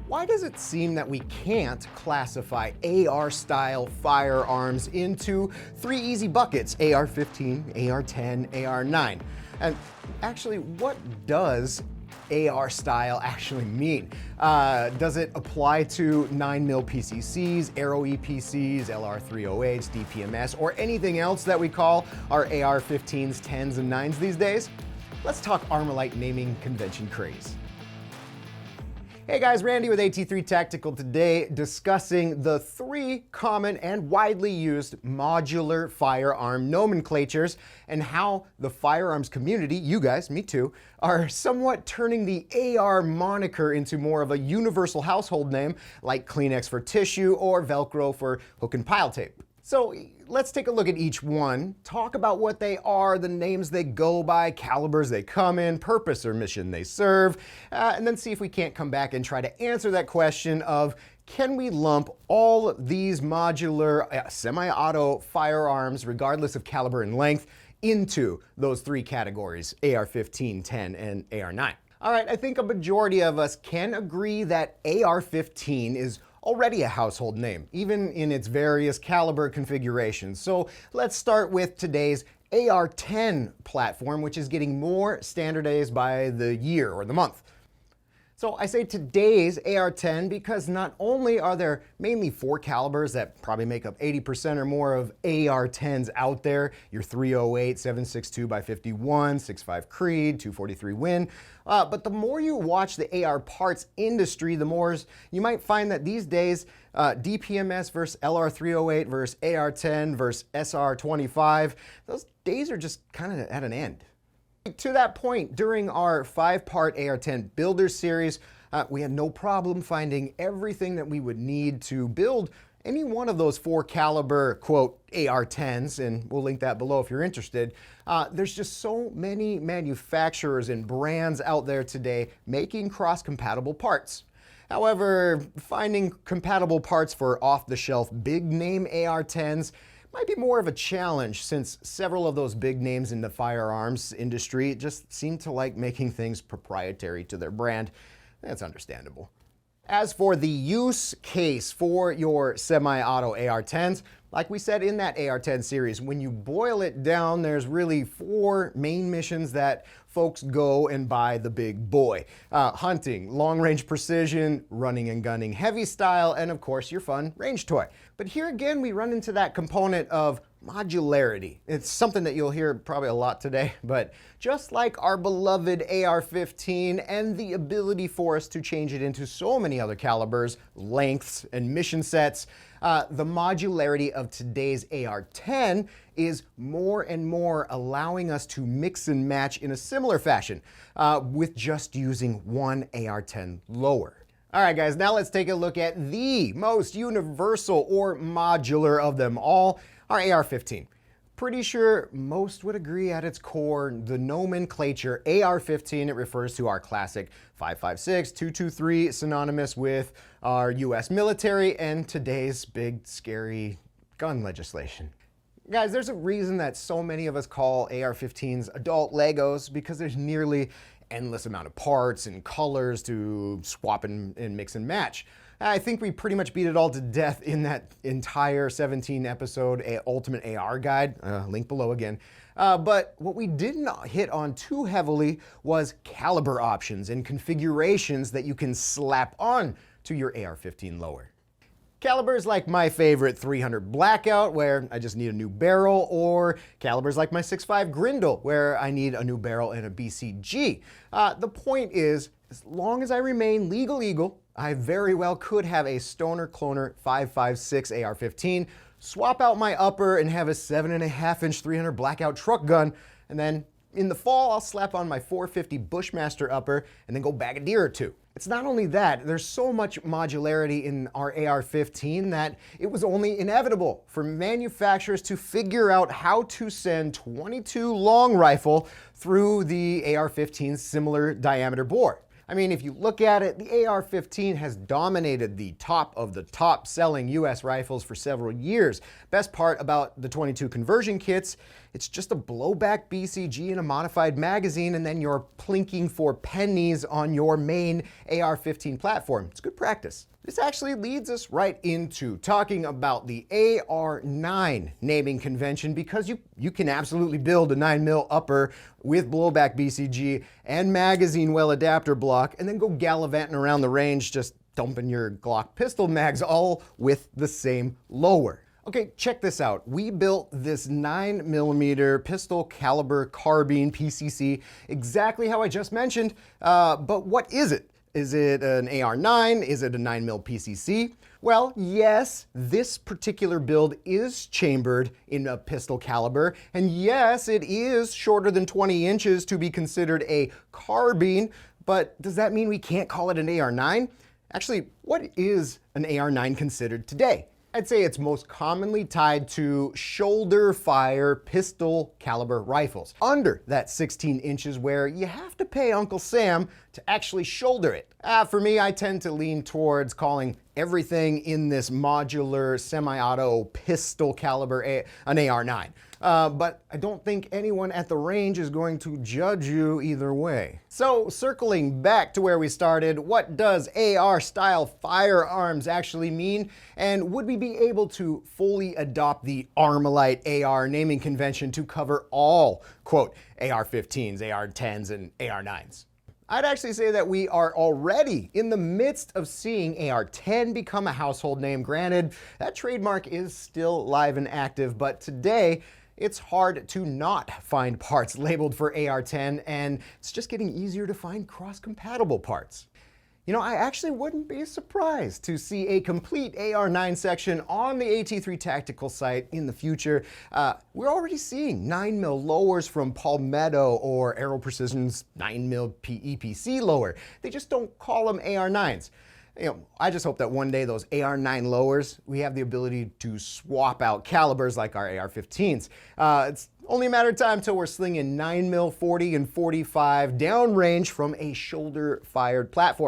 Why does it seem that we can't classify AR-style firearms into three easy buckets: AR-15, AR-10, AR-9? And actually, what does AR-style actually mean? Does it apply to 9mm PCCs, Aero EPCs, LR308s, DPMS, or anything else that we call our AR-15s, 10s, and 9s these days? Let's talk Armalite naming convention craze. Hey guys, Randy with AT3 Tactical today, discussing the three common and widely used modular firearm nomenclatures and how the firearms community, you guys, me too, are somewhat turning the AR moniker into more of a universal household name like Kleenex for tissue or Velcro for hook and pile tape. So let's take a look at each one, talk about what they are, the names they go by, calibers they come in, purpose or mission they serve, and then see if we can't come back and try to answer that question of, can we lump all these modular semi-auto firearms, regardless of caliber and length, into those three categories: AR-15, 10, and AR-9? All right, I think a majority of us can agree that AR-15 is already a household name, even in its various caliber configurations. So let's start with today's AR-10 platform, which is getting more standardized by the year or the month. So I say today's AR-10 because not only are there mainly four calibers that probably make up 80% or more of AR-10s out there, your 308, 7.62 by 51, 6.5 Creed, 243 Win, but the more you watch the AR parts industry, the more you might find that these days DPMS versus LR308 versus AR-10 versus SR25, those days are just kind of at an end. To that point, during our 5-part AR-10 Builder series, we had no problem finding everything that we would need to build any one of those 4 caliber, quote, AR-10s, and we'll link that below if you're interested. There's just so many manufacturers and brands out there today making cross-compatible parts. However, finding compatible parts for off-the-shelf big-name AR-10s might be more of a challenge, since several of those big names in the firearms industry just seem to like making things proprietary to their brand. That's understandable. As for the use case for your semi-auto AR-10s, like we said in that AR-10 series, when you boil it down, there's really 4 main missions that folks go and buy the big boy. Hunting, long-range precision, running and gunning heavy style, and of course your fun range toy. But here again, we run into that component of modularity. It's something that you'll hear probably a lot today, but just like our beloved AR-15 and the ability for us to change it into so many other calibers, lengths, and mission sets, the modularity of today's AR-10 is more and more allowing us to mix and match in a similar fashion with just using one AR-10 lower. All right, guys, now let's take a look at the most universal or modular of them all, our AR-15. Pretty sure most would agree at its core, the nomenclature AR-15, it refers to our classic 5.56, 223, synonymous with our US military and today's big, scary gun legislation. Guys, there's a reason that so many of us call AR-15s adult Legos, because there's nearly endless amount of parts and colors to swap and mix and match. I think we pretty much beat it all to death in that entire 17-episode Ultimate AR Guide, link below again. But what we didn't hit on too heavily was caliber options and configurations that you can slap on to your AR-15 lower. Calibers like my favorite 300 Blackout, where I just need a new barrel, or calibers like my 6.5 Grindle, where I need a new barrel and a BCG. The point is, as long as I remain legal eagle, I very well could have a Stoner Cloner 5.56 AR-15, swap out my upper and have a 7.5-inch 300 Blackout truck gun, and then in the fall, I'll slap on my 450 Bushmaster upper and then go bag a deer or two. It's not only that, there's so much modularity in our AR-15 that it was only inevitable for manufacturers to figure out how to send 22 long rifle through the AR-15's similar diameter bore. I mean, if you look at it, the AR-15 has dominated the top of the top selling US rifles for several years. Best part about the 22 conversion kits, it's just a blowback BCG and a modified magazine, and then you're plinking for pennies on your main AR-15 platform. It's good practice. This actually leads us right into talking about the AR-9 naming convention, because you can absolutely build a 9mm upper with blowback BCG and magazine well adapter block and then go gallivanting around the range just dumping your Glock pistol mags all with the same lower. Okay, check this out. We built this 9mm pistol caliber carbine PCC exactly how I just mentioned, but what is it? Is it an AR-9? Is it a 9mm PCC? Well, yes, this particular build is chambered in a pistol caliber, and yes, it is shorter than 20 inches to be considered a carbine, but does that mean we can't call it an AR-9? Actually, what is an AR-9 considered today? I'd say it's most commonly tied to shoulder fire pistol caliber rifles, under that 16 inches where you have to pay Uncle Sam to actually shoulder it. For me, I tend to lean towards calling everything in this modular semi-auto pistol caliber an AR-9. But I don't think anyone at the range is going to judge you either way. So circling back to where we started, what does AR-style firearms actually mean? And would we be able to fully adopt the Armalite AR naming convention to cover all, quote, AR-15s, AR-10s, and AR-9s? I'd actually say that we are already in the midst of seeing AR-10 become a household name. Granted, that trademark is still live and active, but today, it's hard to not find parts labeled for AR-10, and it's just getting easier to find cross-compatible parts. You know, I actually wouldn't be surprised to see a complete AR-9 section on the AT3 Tactical site in the future. We're already seeing 9mm lowers from Palmetto or Aero Precision's 9mm EPC lower. They just don't call them AR-9s. You know, I just hope that one day those AR-9 lowers, we have the ability to swap out calibers like our AR-15s. It's only a matter of time till we're slinging 9mm 40 and 45 downrange from a shoulder-fired platform.